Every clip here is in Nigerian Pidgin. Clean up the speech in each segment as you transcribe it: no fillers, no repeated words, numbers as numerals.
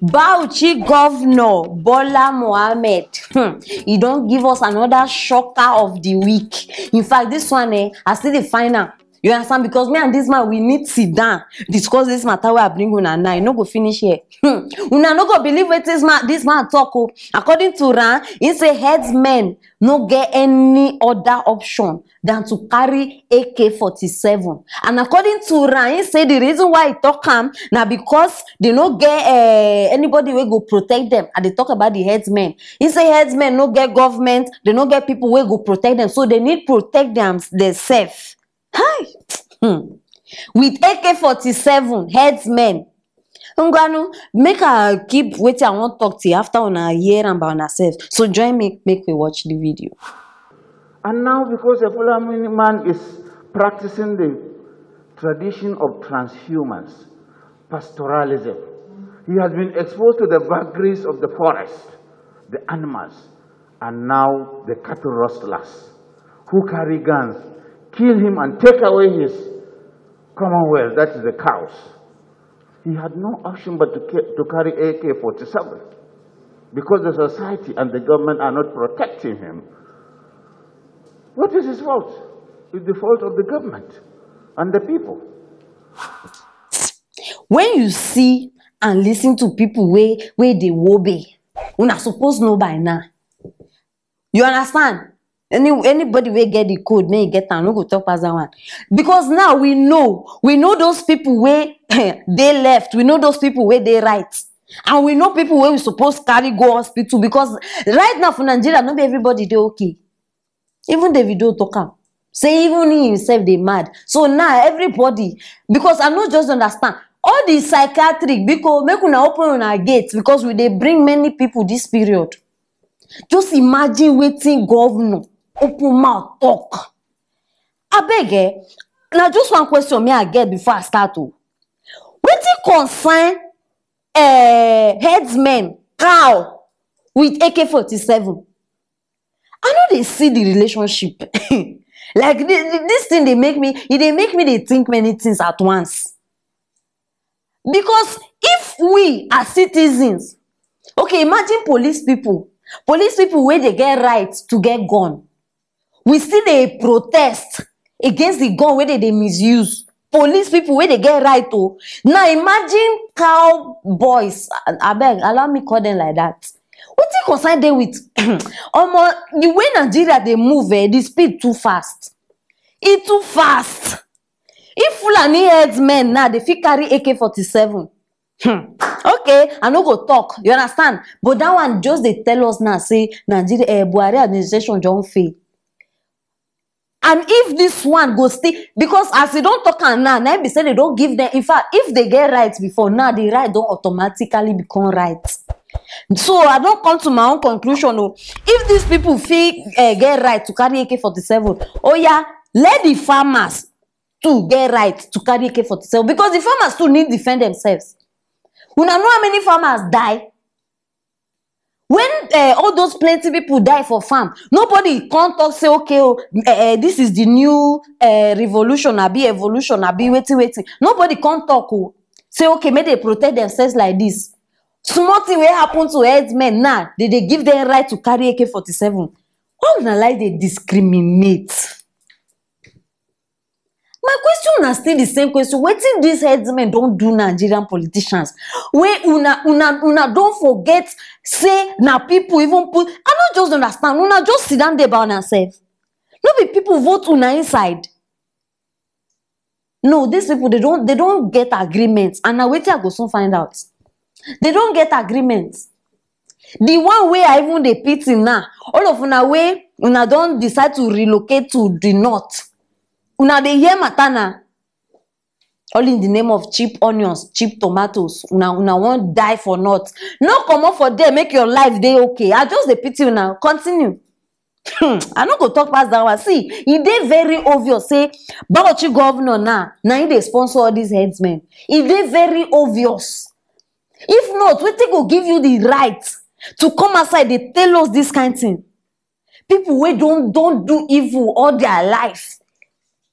Bauchi Governor Bala Mohammed, he don't give us another shocker of the week. In fact, this one, I still the final. You understand? Because me and this man, we need to sit down, discuss this matter where I bring una now. You no go finish here. Una no go believe what this man talk. According to Ran, he say herdsmen no get any other option than to carry AK-47. And according to Ran, he say the reason why he talk him now because they no get anybody will go protect them. And they talk about the herdsmen. He say herdsmen no get government, they no get people will go protect them. So they need protect them themselves. Hi. With AK-47 herdsmen. Ngwanu, make a keep waiting. I won't talk to you after on a year about ourselves. So join me, make we watch the video. And now, because a fulani man is practicing the tradition of transhumance, pastoralism, he has been exposed to the vagaries of the forest, the animals, and now the cattle rustlers who carry guns, kill him and take away his commonwealth, that is the cows. He had no option but to carry AK-47 because the society and the government are not protecting him. What is his fault? It's the fault of the government and the people. When you see and listen to people where they obey, you're not supposed to know by now. You understand? Anybody will get the code, may get and no go talk past that one. Because now we know those people where they left, we know those people where they right. And we know people where we supposed to carry go hospital. Because right now for Nigeria, not everybody they okay. Even Davido talk am. Say even he himself they mad. So now everybody, because I not just understand. All the psychiatric, because make una open our gates because we they bring many people this period. Just imagine waiting governor. Open mouth talk. I beg now just one question me I get before I start to. Wetin concern herdsmen cow with AK-47? I know they see the relationship. Like this thing they make me they think many things at once. Because if we as citizens, okay, imagine police people where they get rights to get gun. We still they protest against the gun where they misuse. Police people where they get right to. Now imagine cowboys. I beg, allow me call them like that. What do you concern them with? The way Nigeria they move, the speed too fast. It's too fast. If fulani herdsmen now they fit carry AK-47. Okay, I no go talk. You understand? But that one just they tell us now say Nigeria Buhari administration don't fail. And if this one go stay, because as they don't talk now be say they don't give them. In fact, if they get rights before now, the right don't automatically become rights. So I don't come to my own conclusion. Oh, if these people feel get right to carry AK-47, oh yeah, let the farmers to get right to carry AK-47 because the farmers too need to defend themselves. We don't know how many farmers die. When all those plenty people die for farm, nobody can't talk say okay, this is the new revolution, evolution, waiting. Nobody can't talk. Say okay, may they protect themselves like this. Small thing will happen to herdsmen now. They give them right to carry AK-47. All na like they discriminate. My question is still the same question. Wetin these herdsmen don't do Nigerian politicians? Where una don't forget, say now people even put. I don't just understand. Una just sit down there by yourself. No be people vote una inside. No, these people they don't get agreements. And now wait till I go soon find out. They don't get agreements. The one way I even they pity now, all of una way una don't decide to relocate to the north. Una dey hear matana. All in the name of cheap onions, cheap tomatoes. Una won't die for not. No come up for there, make your life day okay. I just dey pity una. Continue. I no go talk past that one. See, it dey very obvious. Say Bauchi governor now they sponsor all these herdsmen. It dey very obvious. If not, wetin go give you the right to come outside? They tell us this kind of thing. People who don't do evil all their life.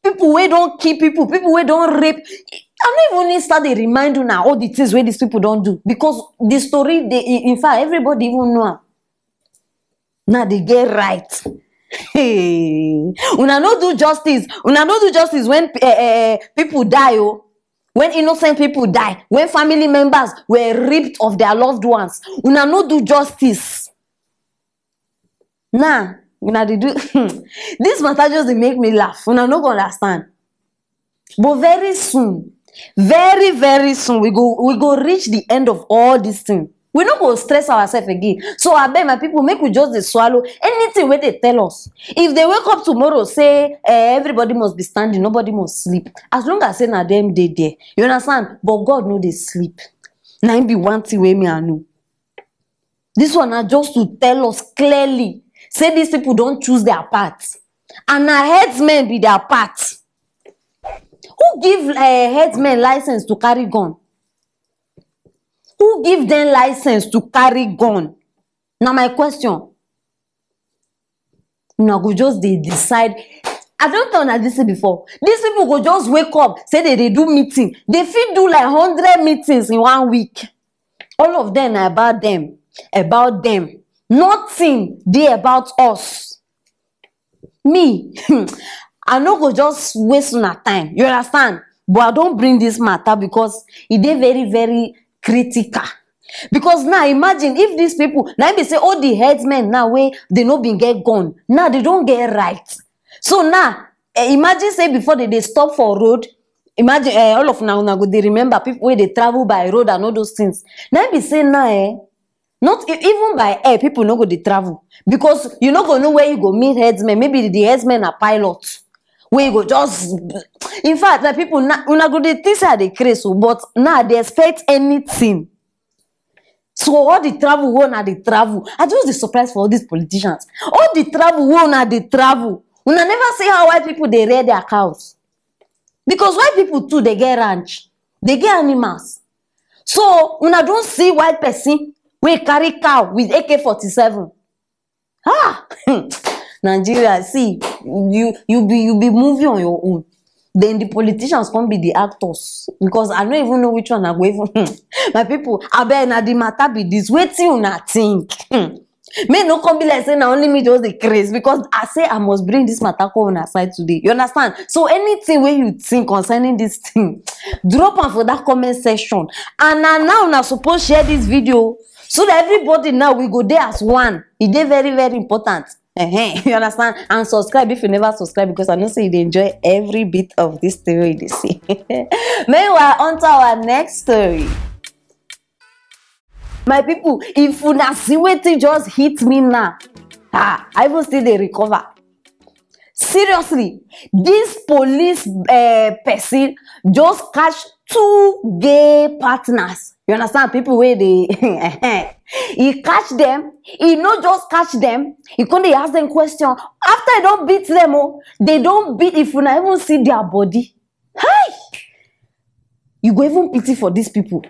People who don't kill people, people who don't rape. I'm not even start to remind you now all the things where these people don't do. Because the story, in fact, everybody even know. Now they get right. Hey, una no do justice. Una no do justice when people die. Oh. When innocent people die. When family members were ripped of their loved ones. Una no do justice. Nah, una they do. This matter just they make me laugh. Una no go understand. But very soon, very, very soon, we go reach the end of all these things. We don't go stress ourselves again. So I beg my people, make we just swallow anything where they tell us. If they wake up tomorrow, say everybody must be standing, nobody must sleep. As long as say na them they there. You understand? But God know they sleep. Now be one thing way me I know. This one are just to tell us clearly. Say these people don't choose their path. And our herdsmen be their path. Who give herdsmen license to carry gun? Who give them license to carry gun? Now my question. Now go just they decide. I don't know that this before. These people go just wake up, say they do meeting. They fit do like 100 meetings in 1 week. All of them are about them. About them. Nothing they about us. Me. I no go just waste my time. You understand? But I don't bring this matter because it is very, very critical. Because now imagine if these people now they say all the herdsmen now where they no been get gone. Now they don't get right. So now imagine say before they stop for road. Imagine all of now go they remember people where they travel by road and all those things. Now be say now not even by air, people no go they travel. Because you no go know where you go meet herdsmen. Maybe the herdsmen are pilots. Where you go just in fact like people una go they think they crazy, but now they expect anything. So all the travel one are the travel. I just the surprise for all these politicians. All the travel one are the travel. Una never see how white people they rear their cows. Because white people too they get ranch. They get animals. So una don't see white person we carry cow with AK-47. Ah, Nigeria, see, you be moving on your own. Then the politicians come be the actors. Because I don't even know which one I go even. My people, I bet na the matter be this. Wait till una think. May no come be like say na only me just the craze. Because I say I must bring this matter on our side today. You understand? So anything where you think concerning this thing, drop on for that comment section. And now una suppose share this video. So that everybody now we go there as one. It is very, very important. You understand? And subscribe if you never subscribe, because I know say you enjoy every bit of this story you see. Meanwhile, on to our next story. My people, if you not see wetin just hit me now, I will still dey recover. Seriously, this police person just catch 2 gay partners. You understand? People where they he catch them, he not just catch them, he can't ask them question. After I don't beat them, oh, they don't beat if you not even see their body. Hey! You go even pity for these people.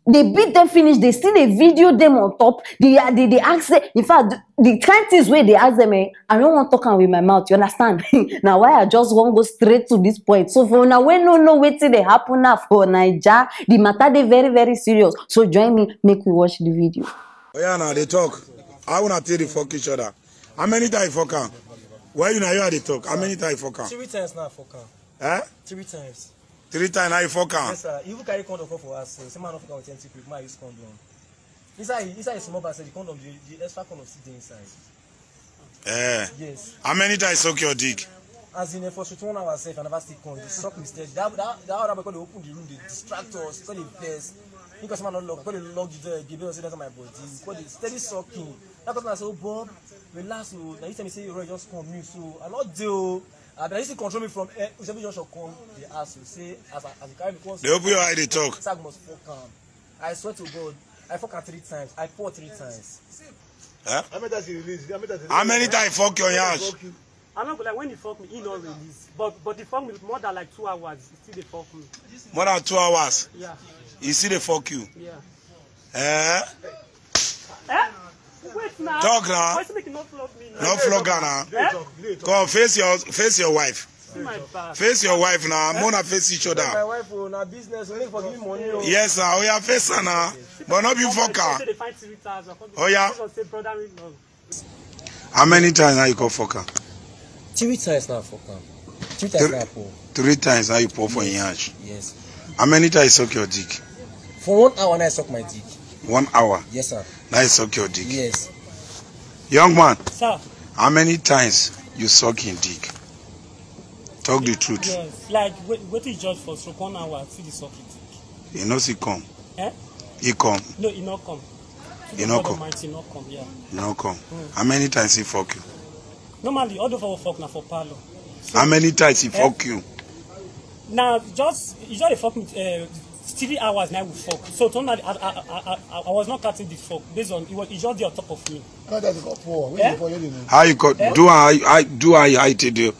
They beat them finish, they still they video them on top. They ask them, in fact, the kind things where they ask them, I don't want to talk with my mouth, you understand? Now why I just want to go straight to this point. So for now, when no wait till they happen now for Naija, the matter they very, very serious. So join me, make we watch the video. Oh yeah, now they talk. I wanna tell they fuck each other. How many times fuck her? Why you know you are they talk? How many times fuck her? 3 times now fuck her. Eh? 3 times. 3 times now you fuck her? Yes, sir. You carry condom for us. Some man of fuck with empty people. I use condom. Inside small basket, the condom, the extra condom sit inside. Eh. Yes. How many times suck your dick? As in for 1 hour safe, I never still condom. They suck me steady. That other because they open the room, they distract us, because they press. Because man not lock, because they lock the door, give us into my body. Because they steady sucking. That person I say, oh Bob, relax. Now you tell me say you just come me, so I not do. But I used to control me from whichever just come. They ask you say as you carry me close. They open your eye, they talk. Sag must fuck him. I swear to God, I fuck her 3 times. I fought 3 times. Huh? How many times fuck your ass? I'm not like when you fuck me, he not release. But the fuck me more than like 2 hours, he still they fuck me. More than 2 hours? Yeah. You see they fuck you? Yeah. Eh? Wait now. Talk now. Why make you not flog me now? No flog her now. Eh? Come on, face your wife. my back. Face your wife now. I'm gonna face each other. My wife will na business. We make for give me money. Yes, sir. Oh yeah, face her now. But not be fuck her. Oh yeah. How many times now you call fuck her? 3 times now fuck her. 3 times now pour. 3 times now you pour for Inyash. Yes. How many times you suck your dick? For 1 hour now I suck my dick. 1 hour. Yes, sir. Now you suck your dick. Yes. Young man. Sir. How many times you suck in dick? Talk the truth. Yes. Like what is judge for so 1 hour see the suck it. You know he come. Eh? He come. No, he not come. He not come. He not come, yeah. He not come. How many times he fuck you? Normally all of our fuck na for parlor. How many times he fuck you? Now you just fuck me 3 hours now we fuck. So normally I was not cutting the fuck based on he just there on top of me. How you got do I tell you?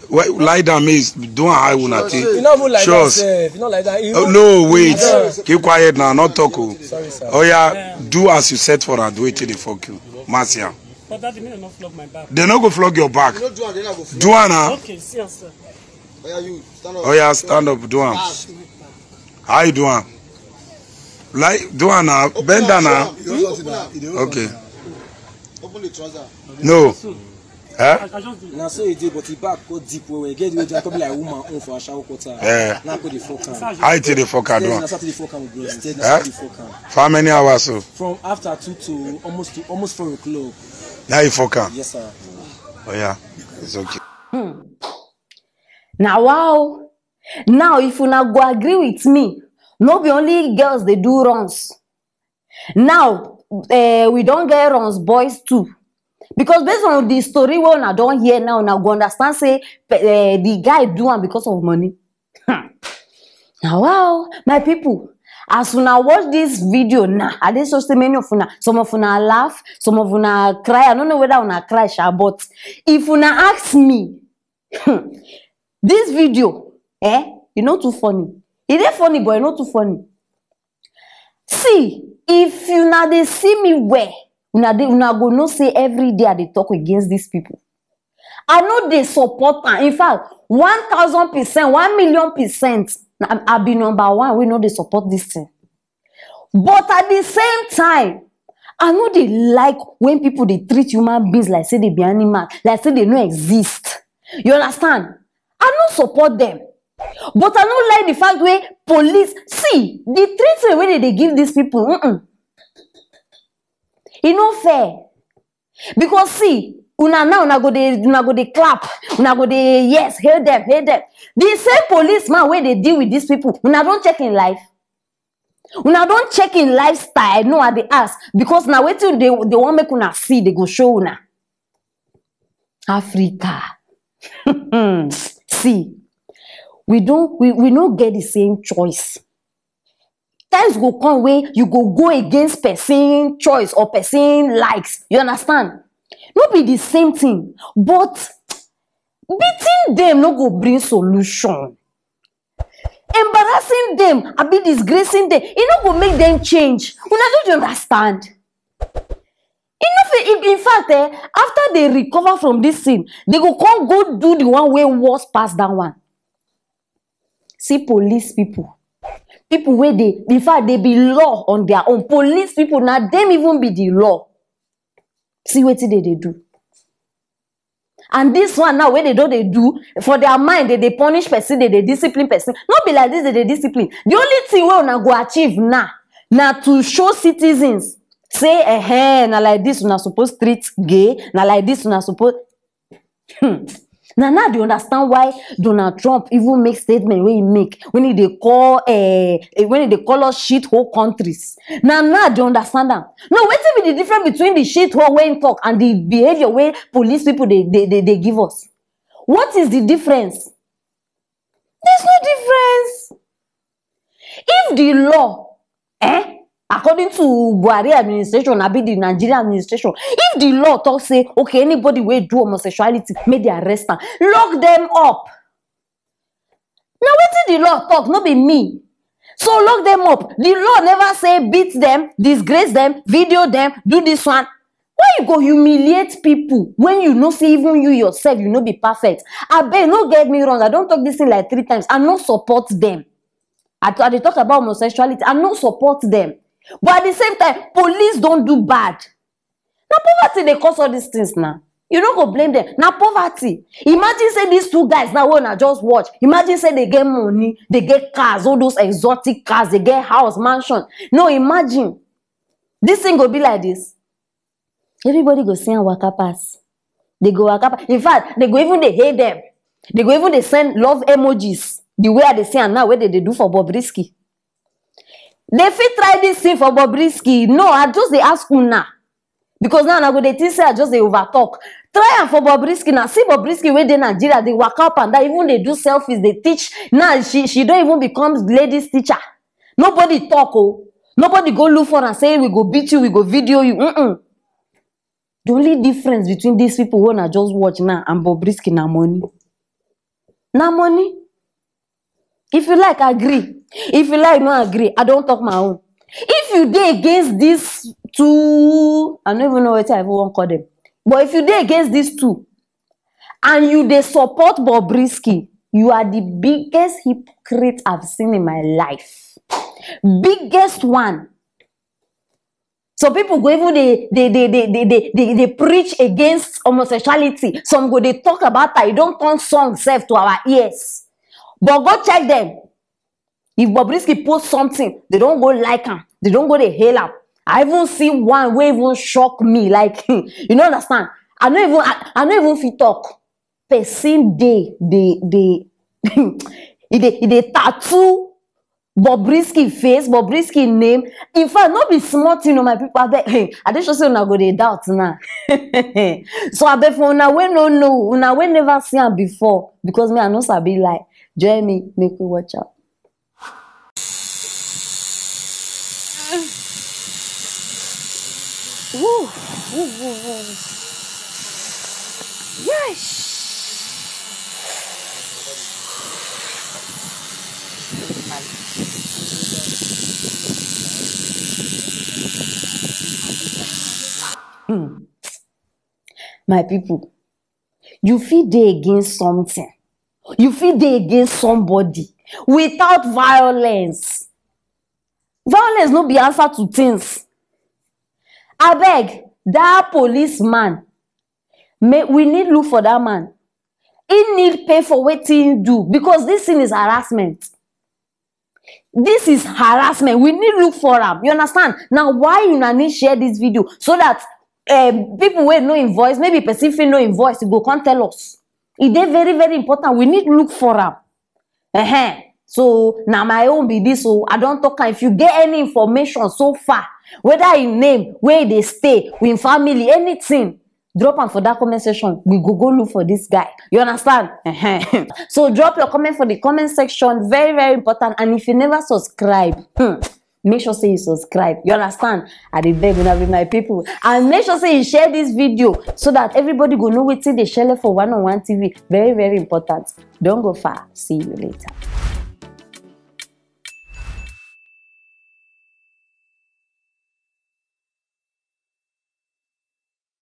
Lie down means do I will not take. You not even like that. You not like that. Oh, no, wait. Keep quiet now, not talk. Sorry, sir. Oh yeah, do as you said for and do it till they fuck you. Marcia. But that didn't not flog my back. They not go flog your back. You do it, go do it now. Okay, see you, sir. Oh yeah, you stand up. Oh yeah, stand up, do it. How you do it? Like do it now, bend down now. Okay. Open the trouser. No. I just do. Now so he did, but he back go deep where we get the come like woman on for a shower quarter. Yeah. Now go the fuck am. How you till the fuck do Now it? start the fuck am bro. Instead Huh? the fuck am. For how many hours so? From after 2 to almost 4 o'clock. Now you fuck am. Yes, sir. Oh yeah, it's okay. Now wow. Now if you now go agree with me, no be only girls they do runs. Now we don't get runs, boys too. Because based on the story we I don't hear now go understand say the guy do one because of money. Now wow, my people, as una watch this video now, I dey so many of una, some of una laugh, some of una cry. I don't know whether una cry, but if una ask me, this video, you not too funny. It ain't funny, but not too funny. See, if you now they see me where. Una go no say every day they talk against these people. I know they support them. In fact, 1,000%, 1,000,000%. I be number one. We know they support this thing. But at the same time, I know they like when people they treat human beings like say they be animal, like say they no exist. You understand? I don't support them. But I don't like the fact where police see the treatment where they give these people. It's not fair. Because see, una go they clap, una go they yes, hail them. The same policeman where they deal with these people, una don't check in life. Una don't check in lifestyle, no at the ask. Because now wait till they want make una see, they go show una. Africa. See, we don't get the same choice. Times go come where you go against person choice or person likes. You understand? Not be the same thing, but beating them no go bring solution. Embarrassing them, I be disgracing them. It no go make them change. Una don't understand. In fact, after they recover from this thing, they go come go do the one way worse past that one. See police people. People where they, in fact, they be law on their own. Police people, now them even be the law. See what they do. And this one now, where they do, for their mind, they punish person, they discipline person. Not be like this, they discipline. The only thing we wanna go achieve now to show citizens, say, now like this, we're not supposed to treat gay, now like this, we're not supposed. Now do you understand why Donald Trump even make statement when he make when they call us shithole countries? Now do you understand that? No, what be the difference between the shithole when talk and the behavior where police people they give us? What is the difference? There's no difference. If the law, according to Buhari administration, I be the Nigerian administration, if the law talk say, okay, anybody will do homosexuality, make they arrest them, lock them up. Now what did the law talk? Not be me. So lock them up. The law never say beat them, disgrace them, video them, do this one. Why you go humiliate people when you know say even you yourself you no be perfect? Abeg, no get me wrong, I don talk this thing like 3 times. I no support them. I dey talk about homosexuality. I no support them. But at the same time, police don't do bad. Now poverty dey cause all these things now. You don't go blame them. Now poverty. Imagine say these 2 guys now when I just watch. Imagine say they get money, they get cars, all those exotic cars, they get house, mansion. No, imagine. This thing go be like this. Everybody go see and waka pass. They go waka pass. In fact, they go even they hate them. They go even they send love emojis. The way they say and now where they do for Bobrisky. They fit try this thing for Bobrisky. No, I just they ask you now. Because now I go they say I just they overtalk. Try and for Bobrisky now. See Bobrisky where they Nigeria, they walk up and that even they do selfies, they teach. Now she don't even become ladies teacher. Nobody talk, oh. Nobody go look for and say we go beat you, we go video you. The only difference between these people who I just watch now and Bobrisky na money. Na money. If you like, agree. If you like, no agree. I don't talk my own. If you dey against these 2, I don't even know what I even call them. But if you dey against these 2, and you dey support Bobrisky, you are the biggest hypocrite I've seen in my life. Biggest one. Some people go even they preach against homosexuality. Some go they talk about that. You don't turn song self to our ears. But go check them. If Bobrisky post something, they don't go like him. They don't go to hail him. I even see one where even shock me. Like, you don't understand. I don't even feel talk. Person they tattoo Bobrisky face, Bobrisky name. In fact, not be smart, you know, my people. I bet, I just say una go dey doubt now. So I bet for una we no know, una we never see him before. Because me I know sabi like, join me, make me watch out. Woo, woo, woo, woo. Yes. My people, you feel dey against something. You feel dey against somebody without violence. Violence no be answer to things. I beg, that policeman, we need look for that man. He need pay for what he do because this thing is harassment. This is harassment. We need look for him. You understand? Now, why you need share this video so that people will no invoice, maybe person feel no invoice, you go come tell us. It is very, very important. We need look for him. So now my own be this. So I don't talk. If you get any information so far, whether in name, where they stay, with family, anything, drop them for that comment section. We go look for this guy. You understand? So drop your comment for the comment section. Very, very important. And if you never subscribe, make sure say you subscribe. You understand? I dey beg una be my people. And make sure say you share this video so that everybody go know wetin dey share for one-on-one TV. Very, very important. Don't go far. See you later.